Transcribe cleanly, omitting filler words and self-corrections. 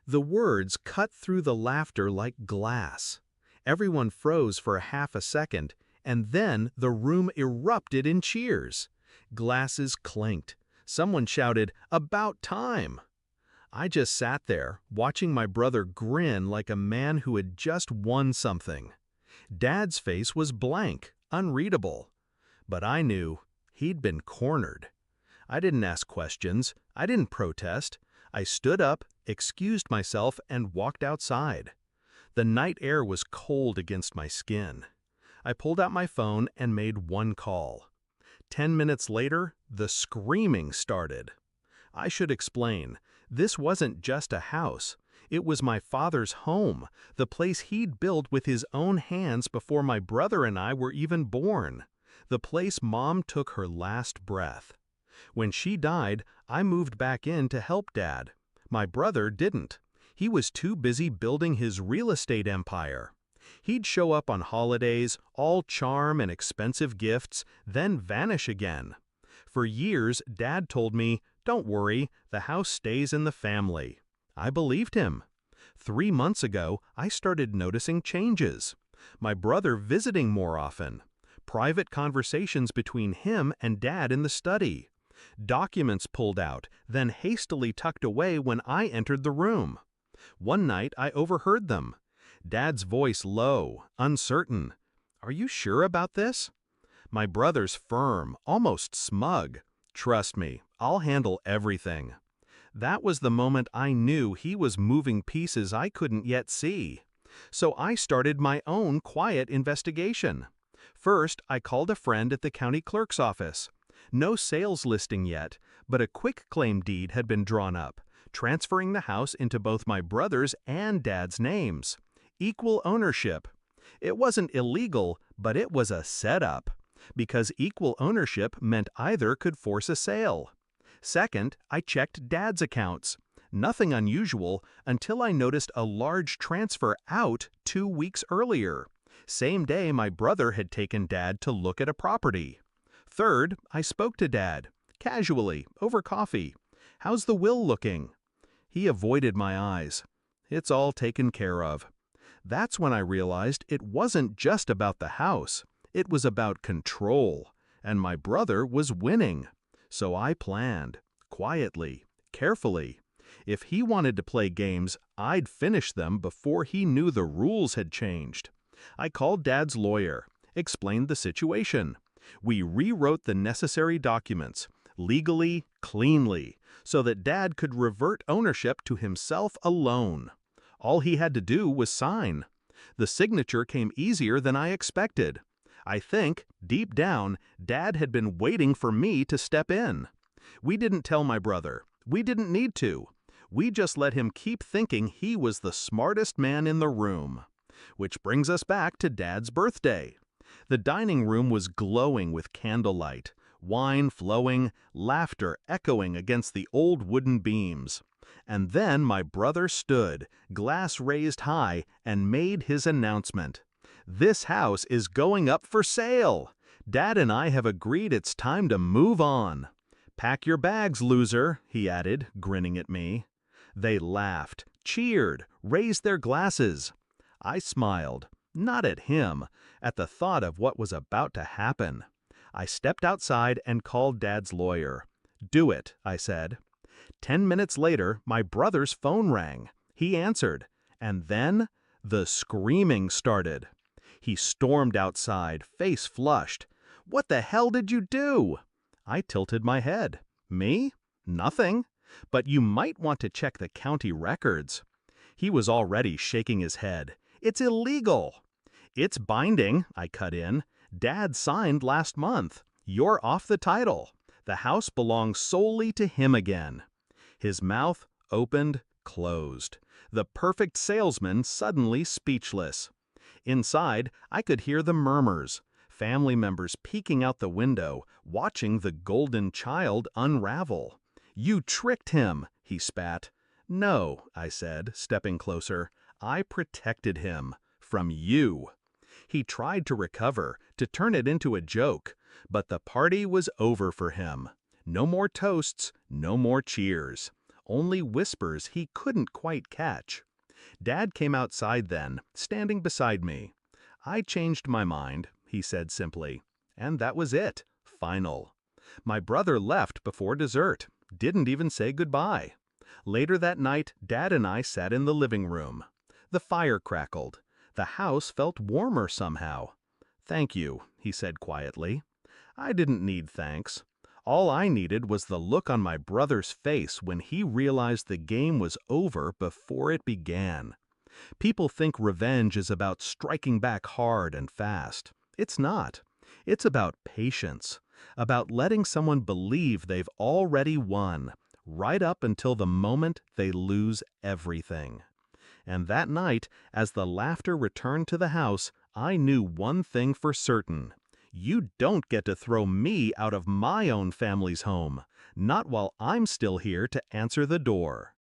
The words cut through the laughter like glass. Everyone froze for a half a second, and then the room erupted in cheers. Glasses clinked. Someone shouted, "About time!" I just sat there, watching my brother grin like a man who had just won something. Dad's face was blank, unreadable. But I knew he'd been cornered. I didn't ask questions. I didn't protest. I stood up, excused myself, and walked outside. The night air was cold against my skin. I pulled out my phone and made one call. 10 minutes later, the screaming started. I should explain, this wasn't just a house. It was my father's home, the place he'd built with his own hands before my brother and I were even born. The place Mom took her last breath. When she died, I moved back in to help Dad. My brother didn't. He was too busy building his real estate empire. He'd show up on holidays, all charm and expensive gifts, then vanish again. For years, Dad told me, "Don't worry, the house stays in the family." I believed him. 3 months ago, I started noticing changes. My brother visiting more often. Private conversations between him and Dad in the study. Documents pulled out, then hastily tucked away when I entered the room. One night, I overheard them. Dad's voice low, uncertain. "Are you sure about this?" My brother's firm, almost smug. "Trust me, I'll handle everything." That was the moment I knew he was moving pieces I couldn't yet see. So I started my own quiet investigation. First, I called a friend at the county clerk's office. No sales listing yet, but a quitclaim deed had been drawn up, transferring the house into both my brother's and Dad's names. Equal ownership. It wasn't illegal, but it was a setup, because equal ownership meant either could force a sale. Second, I checked Dad's accounts. Nothing unusual until I noticed a large transfer out 2 weeks earlier. Same day my brother had taken Dad to look at a property. Third, I spoke to Dad, casually, over coffee. "How's the will looking?" He avoided my eyes. "It's all taken care of." That's when I realized it wasn't just about the house. It was about control, and my brother was winning. So I planned, quietly, carefully. If he wanted to play games, I'd finish them before he knew the rules had changed. I called Dad's lawyer, explained the situation. We rewrote the necessary documents, legally, cleanly, so that Dad could revert ownership to himself alone. All he had to do was sign. The signature came easier than I expected. I think, deep down, Dad had been waiting for me to step in. We didn't tell my brother. We didn't need to. We just let him keep thinking he was the smartest man in the room. Which brings us back to Dad's birthday. The dining room was glowing with candlelight, wine flowing, laughter echoing against the old wooden beams. And then my brother stood, glass raised high, and made his announcement. "This house is going up for sale. Dad and I have agreed it's time to move on. Pack your bags, loser," he added, grinning at me. They laughed, cheered, raised their glasses. I smiled, not at him, at the thought of what was about to happen. I stepped outside and called Dad's lawyer. "Do it," I said. 10 minutes later, my brother's phone rang. He answered, and then the screaming started. He stormed outside, face flushed. "What the hell did you do?" I tilted my head. "Me? Nothing. But you might want to check the county records." He was already shaking his head. "It's illegal." "It's binding," I cut in. "Dad signed last month. You're off the title. The house belongs solely to him again." His mouth opened, closed. The perfect salesman suddenly speechless. Inside, I could hear the murmurs. Family members peeking out the window, watching the golden child unravel. "You tricked him," he spat. "No," I said, stepping closer. "I protected him. From you." He tried to recover, to turn it into a joke, but the party was over for him. No more toasts, no more cheers. only whispers he couldn't quite catch. Dad came outside then, standing beside me. "I changed my mind," he said simply. And that was it. Final. My brother left before dessert, didn't even say goodbye. Later that night, Dad and I sat in the living room. The fire crackled. The house felt warmer somehow. "Thank you," he said quietly. I didn't need thanks. All I needed was the look on my brother's face when he realized the game was over before it began. People think revenge is about striking back hard and fast. It's not. It's about patience, about letting someone believe they've already won, right up until the moment they lose everything. And that night, as the laughter returned to the house, I knew one thing for certain. You don't get to throw me out of my own family's home, not while I'm still here to answer the door.